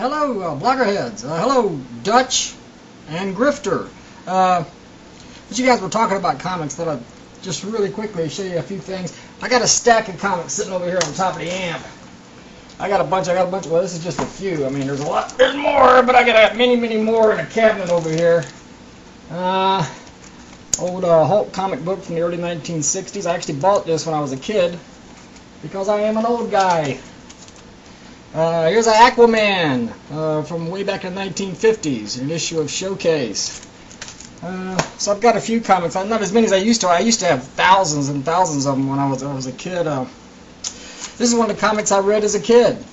Hello, Vloggerheads. Hello, Dutch and Grifter. But you guys were talking about comics. Thought I'd just really quickly show you a few things. I got a stack of comics sitting over here on top of the amp. I got a bunch. Well, this is just a few. I mean, there's a lot. There's more, but I got many more in a cabinet over here. Old Hulk comic book from the early 1960s. I actually bought this when I was a kid because I am an old guy. Here's an Aquaman from way back in the 1950s, an issue of Showcase. So I've got a few comics. Not as many as I used to. I used to have thousands and thousands of them when I was a kid. This is one of the comics I read as a kid.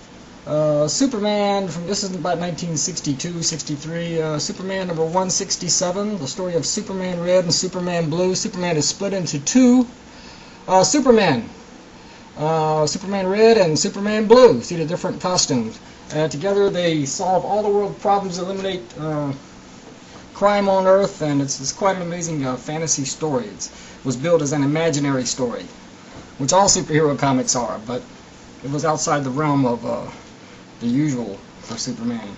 Superman from, this is about 1962, 63. Superman number 167. The story of Superman Red and Superman Blue. Superman is split into two Supermen. Superman Red and Superman Blue. See the different costumes. Together they solve all the world problems, eliminate crime on Earth, and it's quite an amazing fantasy story. It was built as an imaginary story, which all superhero comics are, but it was outside the realm of the usual for Superman.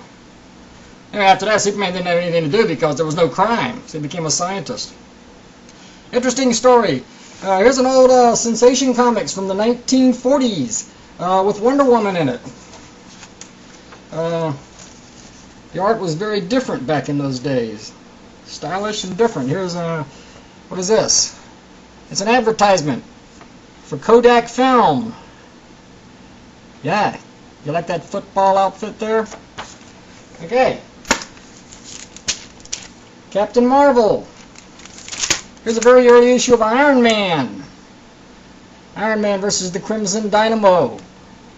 And after that, Superman didn't have anything to do because there was no crime, so he became a scientist. Interesting story. Here's an old Sensation Comics from the 1940s with Wonder Woman in it. The art was very different back in those days. Stylish and different. Here's what is this? It's an advertisement for Kodak Film. Yeah, you like that football outfit there? Okay. Captain Marvel. Here's a very early issue of Iron Man. Iron Man versus the Crimson Dynamo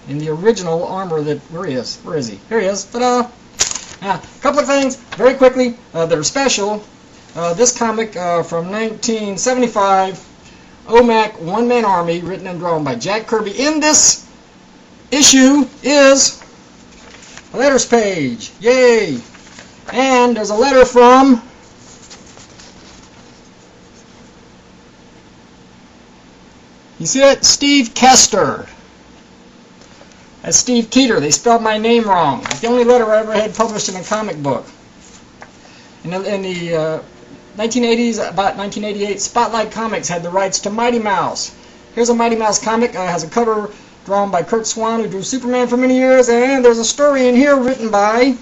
in the original armor that, where is he? Here he is. Ta-da! A couple of things very quickly that are special. This comic from 1975, OMAC One Man Army, written and drawn by Jack Kirby. In this issue is a letters page. Yay! And there's a letter from you see it? Steve Keator. That's Steve Keator. They spelled my name wrong. It's the only letter I ever had published in a comic book. In the 1980s, about 1988, Spotlight Comics had the rights to Mighty Mouse. Here's a Mighty Mouse comic. It has a cover drawn by Kurt Swan, who drew Superman for many years, and there's a story in here written by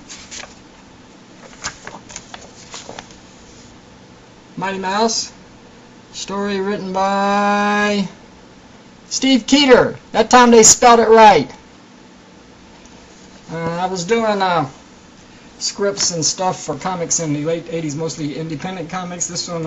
Mighty Mouse. Story written by Steve Keator. That time they spelled it right. I was doing scripts and stuff for comics in the late 80s, mostly independent comics. This one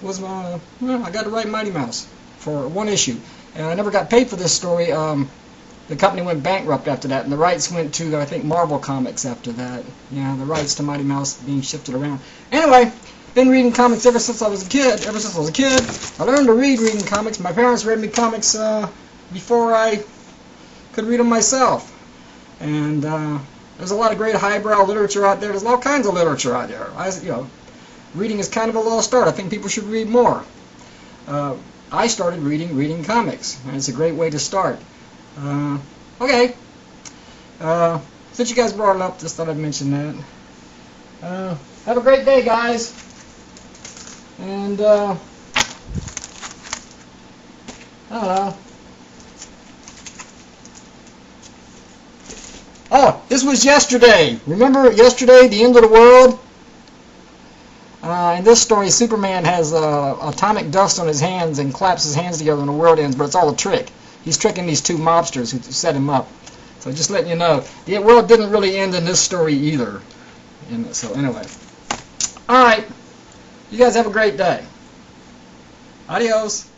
was well, I got to write Mighty Mouse for one issue. And I never got paid for this story. The company went bankrupt after that, and the rights went to, I think, Marvel Comics after that. Yeah, the rights to Mighty Mouse being shifted around. Anyway, been reading comics ever since I was a kid. I learned to read reading comics. My parents read me comics before I could read them myself. And there's a lot of great highbrow literature out there. There's all kinds of literature out there. Reading is kind of a lost art. I think people should read more. I started reading comics, and it's a great way to start. Okay. Since you guys brought it up, just thought I'd mention that. Have a great day, guys. And I don't know. Oh, this was yesterday. Remember yesterday, the end of the world? In this story, Superman has atomic dust on his hands and claps his hands together and the world ends, but it's all a trick. He's tricking these two mobsters who set him up. So just letting you know, the world didn't really end in this story either. And so anyway. Alright. You guys have a great day. Adios.